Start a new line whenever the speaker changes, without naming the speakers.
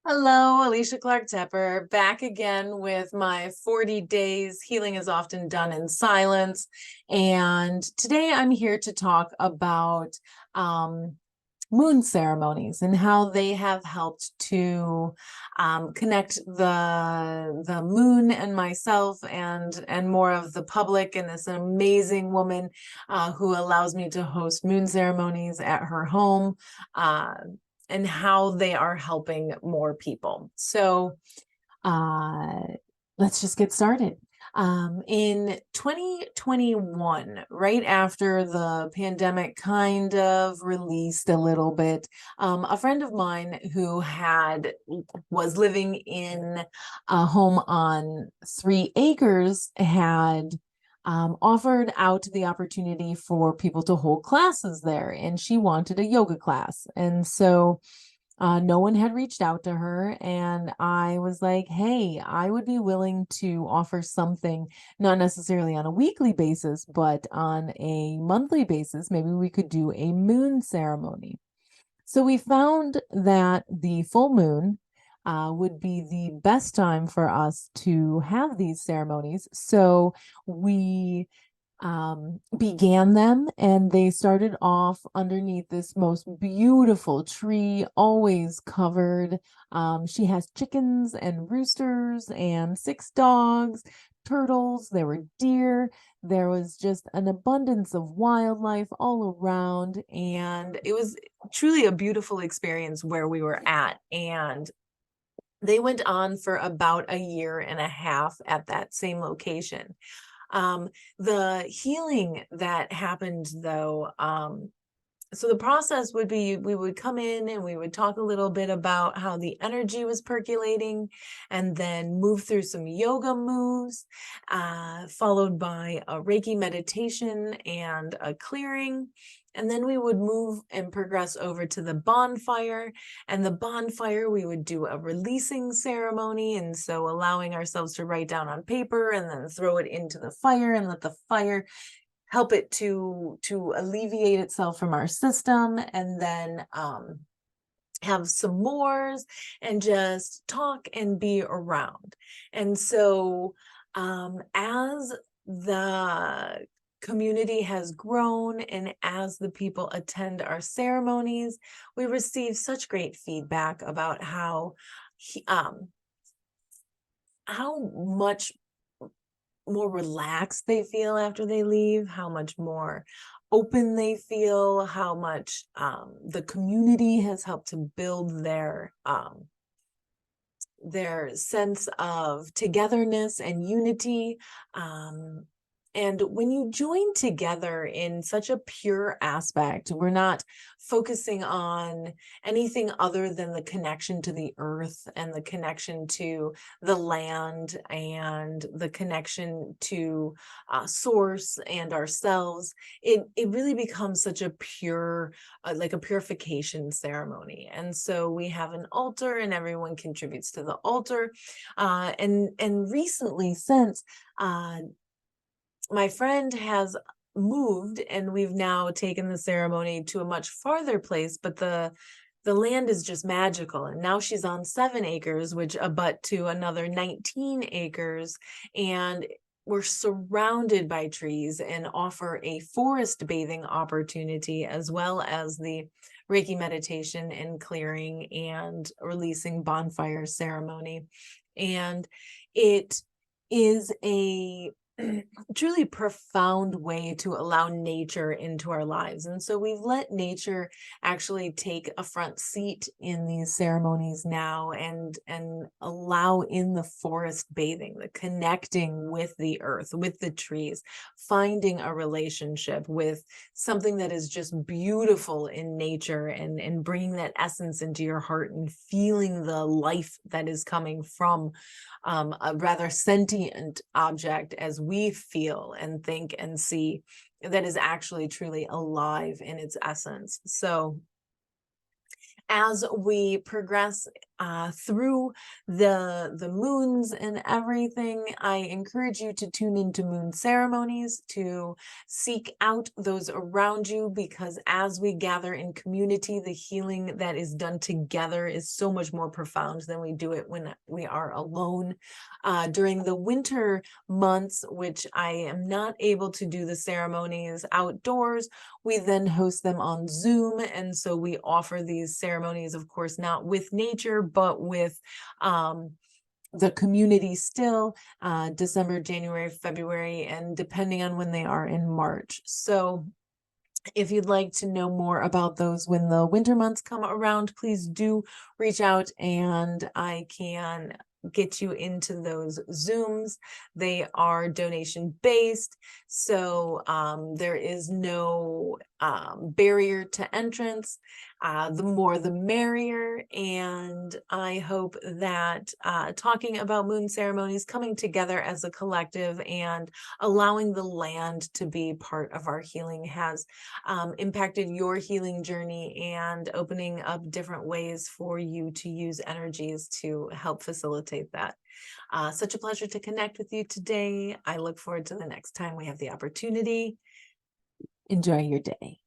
Hello, Alicia Clark-Teper, back again with my 40 days. Healing is often done in silence. And today I'm here to talk about moon ceremonies and how they have helped to connect the moon and myself and more of the public, and this amazing woman who allows me to host moon ceremonies at her home. And how they are helping more people. So uh, let's just get started. In 2021, right after the pandemic kind of released a little bit, a friend of mine who was living in a home on 3 acres had offered out the opportunity for people to hold classes there, and she wanted a yoga class. And so no one had reached out to her, and I was like, hey, I would be willing to offer something, not necessarily on a weekly basis, but on a monthly basis. Maybe we could do a moon ceremony. So we found that the full moon would be the best time for us to have these ceremonies. So we began them, and they started off underneath this most beautiful tree, always covered. She has chickens and roosters and 6 dogs, turtles, there were deer. There was just an abundance of wildlife all around, and it was truly a beautiful experience where we were at. And they went on for about a year and a half at that same location. The healing that happened, though, so the process would be we would come in and we would talk a little bit about how the energy was percolating, and then move through some yoga moves, followed by a Reiki meditation and a clearing. And then we would move and progress over to the bonfire. And the bonfire, we would do a releasing ceremony. And so allowing ourselves to write down on paper and then throw it into the fire and let the fire help it to alleviate itself from our system, and then have some mores and just talk and be around. And so as the community has grown and as the people attend our ceremonies, we receive such great feedback about how much more relaxed they feel after they leave, how much more open they feel, how much the community has helped to build their sense of togetherness and unity. And when you join together in such a pure aspect, we're not focusing on anything other than the connection to the earth and the connection to the land and the connection to source and ourselves. It really becomes such a pure, like a purification ceremony. And so we have an altar, and everyone contributes to the altar. And recently, since my friend has moved, and we've now taken the ceremony to a much farther place, but the land is just magical. And now she's on 7 acres, which abut to another 19 acres. And we're surrounded by trees and offer a forest bathing opportunity, as well as the Reiki meditation and clearing and releasing bonfire ceremony. And it is a truly profound way to allow nature into our lives. And so we've let nature actually take a front seat in these ceremonies now, and allow in the forest bathing, the connecting with the earth, with the trees, finding a relationship with something that is just beautiful in nature, and bringing that essence into your heart and feeling the life that is coming from a rather sentient object, as we feel and think and see, that is actually truly alive in its essence. So as we progress through the moons and everything, I encourage you to tune into moon ceremonies, to seek out those around you, because as we gather in community, the healing that is done together is so much more profound than we do it when we are alone. During the winter months, which I am not able to do the ceremonies outdoors, we then host them on Zoom. And so we offer these ceremonies, of course, not with nature, but with the community still, December, January, February, and depending on when they are in March. So if you'd like to know more about those when the winter months come around, please do reach out and I can get you into those Zooms. They are donation based, so there is no barrier to entrance. The more the merrier, and I hope that talking about moon ceremonies, coming together as a collective and allowing the land to be part of our healing has impacted your healing journey and opening up different ways for you to use energies to help facilitate that. Such a pleasure to connect with you today. I look forward to the next time we have the opportunity. Enjoy your day.